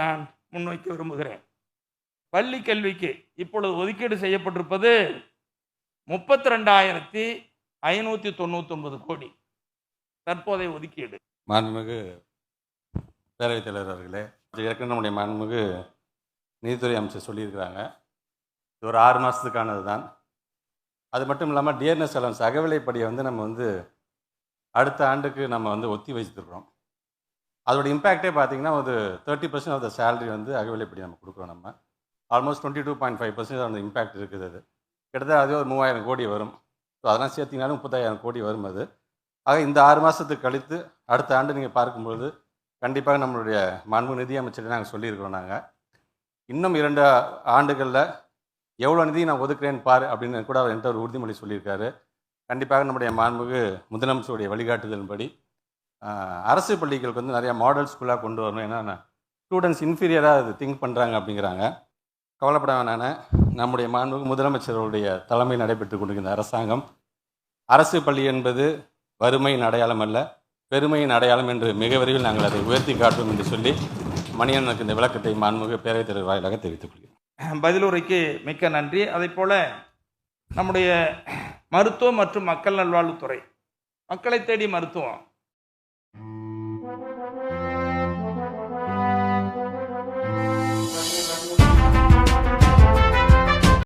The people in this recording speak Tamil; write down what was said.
நான் முன்வைக்க விரும்புகிறேன். பள்ளி கல்விக்கு இப்பொழுது ஒதுக்கீடு செய்யப்பட்டிருப்பது 32,599 கோடி தற்போதைய ஒதுக்கீடு. மாண்புமிகு பேரவைத் தலைவர் அவர்களே, ஏற்கனவே நம்முடைய மாண்புமிகு நீதித்துறை அமைச்சர் சொல்லியிருக்கிறாங்க, இது ஒரு 6 மாதத்துக்கானது தான். அது மட்டும் இல்லாமல் டியர்னஸ் அலவன்ஸ் அகவிலைப்படியை நம்ம அடுத்த ஆண்டுக்கு நம்ம ஒத்தி வச்சுருக்கிறோம். அதோட இம்பேக்டே பார்த்திங்கன்னா ஒரு 30% ஆஃப் த சேலரி அகவிலைப்படி நம்ம கொடுக்குறோம். நம்ம ஆல்மோஸ்ட் 22.5% அந்த இம்பேக்ட் இருக்குது. அது கிட்டத்தட்ட அதே ஒரு 3000 கோடி வரும். ஸோ அதெல்லாம் சேர்த்திங்கனாலும் 35,000 கோடி வரும். அது ஆக இந்த 6 மாதத்துக்கு கழித்து அடுத்த ஆண்டு நீங்கள் பார்க்கும்பொழுது கண்டிப்பாக நம்மளுடைய மாண்பு நிதி அமைச்சரை நாங்கள் சொல்லியிருக்கிறோம். நாங்கள் இன்னும் 2 ஆண்டுகளில் எவ்வளோ நிதி நான் ஒதுக்குறேன்னு பாரு அப்படின்னு கூட அவர் என்கிட்ட ஒரு உறுதிமொழி சொல்லியிருக்காரு. கண்டிப்பாக நம்முடைய மாண்புமிகு முதலமைச்சருடைய வழிகாட்டுதலின்படி அரசு பள்ளிகளுக்கு நிறையா மாடல் ஸ்கூலாக கொண்டு வரணும். ஏன்னா ஸ்டூடெண்ட்ஸ் இன்ஃபீரியராக அது திங்க் பண்ணுறாங்க அப்படிங்கிறாங்க. கவலைப்பட வேணான நம்முடைய மாண்புமிகு முதலமைச்சருடைய தலைமை நடைபெற்று கொண்டிருக்கிற அரசாங்கம் அரசு பள்ளி என்பது வறுமையின் அடையாளம் அல்ல, பெருமையின் அடையாளம் என்று மிக விரைவில் நாங்கள் அதை உயர்த்தி காட்டுவோம் என்று சொல்லி மணியனுக்கு இந்த விளக்கத்தை மாண்புமிகு பேரவைத் தலைவர் வாயிலாக தெரிவித்துக் கொள்கிறேன். பதிலுரைக்கு மிக்க நன்றி. அதே போல நம்முடைய மருத்துவம் மற்றும் மக்கள் நல்வாழ்வுத்துறை, மக்களை தேடி மருத்துவம்